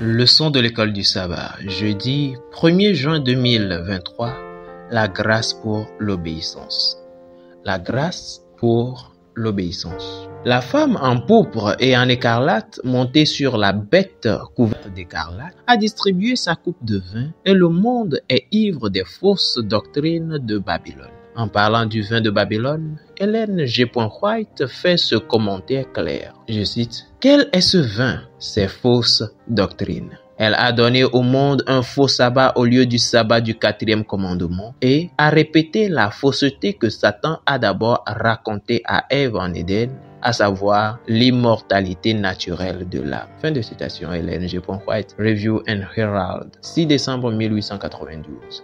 Leçon de l'école du sabbat, jeudi 1er juin 2023, la grâce pour l'obéissance. La grâce pour l'obéissance. La femme en pourpre et en écarlate, montée sur la bête couverte d'écarlate, a distribué sa coupe de vin et le monde est ivre des fausses doctrines de Babylone. En parlant du vin de Babylone, Ellen G. White fait ce commentaire clair. Je cite, « Quel est ce vin, ces fausses doctrines ?» Elle a donné au monde un faux sabbat au lieu du sabbat du 4e commandement et a répété la fausseté que Satan a d'abord racontée à Ève en Éden, à savoir l'immortalité naturelle de l'âme. Fin de citation, Ellen G. White, Review and Herald, 6 décembre 1892.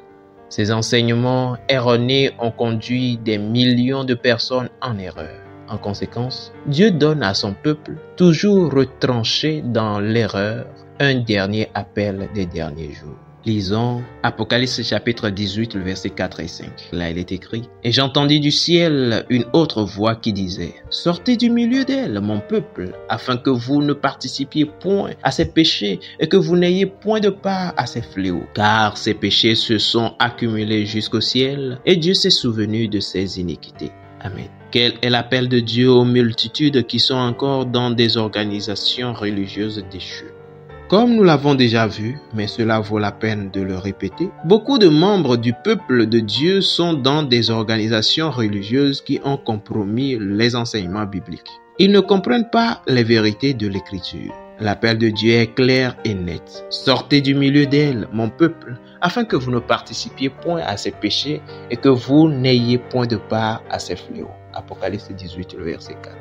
Ces enseignements erronés ont conduit des millions de personnes en erreur. En conséquence, Dieu donne à son peuple, toujours retranché dans l'erreur, un dernier appel des derniers jours. Lisons Apocalypse chapitre 18, le verset 4 et 5. Là, il est écrit, « Et j'entendis du ciel une autre voix qui disait, « Sortez du milieu d'elle, mon peuple, afin que vous ne participiez point à ses péchés et que vous n'ayez point de part à ses fléaux. Car ses péchés se sont accumulés jusqu'au ciel et Dieu s'est souvenu de ses iniquités. » Amen. Quel est l'appel de Dieu aux multitudes qui sont encore dans des organisations religieuses déchues? Comme nous l'avons déjà vu, mais cela vaut la peine de le répéter, beaucoup de membres du peuple de Dieu sont dans des organisations religieuses qui ont compromis les enseignements bibliques. Ils ne comprennent pas les vérités de l'Écriture. L'appel de Dieu est clair et net. Sortez du milieu d'elle, mon peuple, afin que vous ne participiez point à ses péchés et que vous n'ayez point de part à ses fléaux. Apocalypse 18, le verset 4.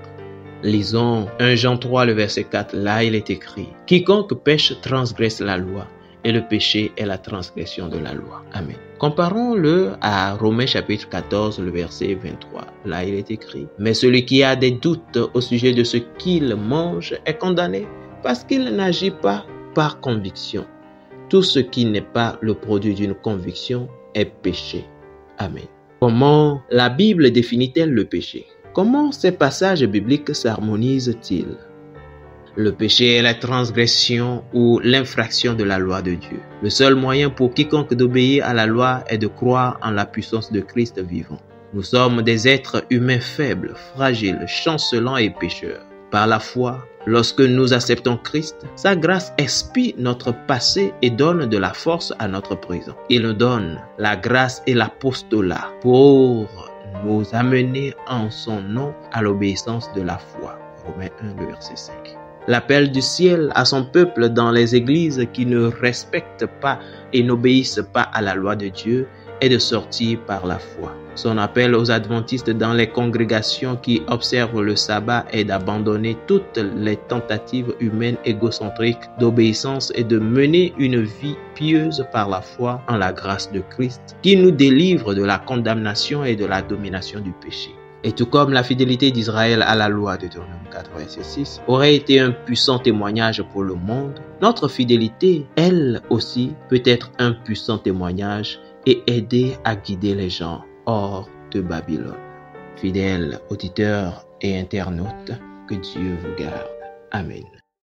Lisons 1 Jean 3, le verset 4. Là, il est écrit, « Quiconque pêche transgresse la loi, et le péché est la transgression de la loi. » Amen. Comparons-le à Romains chapitre 14, le verset 23. Là, il est écrit, « Mais celui qui a des doutes au sujet de ce qu'il mange est condamné, parce qu'il n'agit pas par conviction. Tout ce qui n'est pas le produit d'une conviction est péché. » Amen. Comment la Bible définit-elle le péché? Comment ces passages bibliques s'harmonisent-ils? Le péché est la transgression ou l'infraction de la loi de Dieu. Le seul moyen pour quiconque d'obéir à la loi est de croire en la puissance de Christ vivant. Nous sommes des êtres humains faibles, fragiles, chancelants et pécheurs. Par la foi, lorsque nous acceptons Christ, sa grâce expie notre passé et donne de la force à notre présent. Il nous donne la grâce et l'apostolat pour nous amener en son nom à l'obéissance de la foi. Romains 1, le verset 5. L'appel du ciel à son peuple dans les églises qui ne respectent pas et n'obéissent pas à la loi de Dieu est de sortir par la foi. Son appel aux adventistes dans les congrégations qui observent le sabbat est d'abandonner toutes les tentatives humaines égocentriques d'obéissance et de mener une vie pieuse par la foi en la grâce de Christ qui nous délivre de la condamnation et de la domination du péché. Et tout comme la fidélité d'Israël à la loi de Deutéronome 4, verset 6 aurait été un puissant témoignage pour le monde, notre fidélité, elle aussi, peut être un puissant témoignage et aider à guider les gens hors de Babylone. Fidèles auditeurs et internautes, que Dieu vous garde. Amen.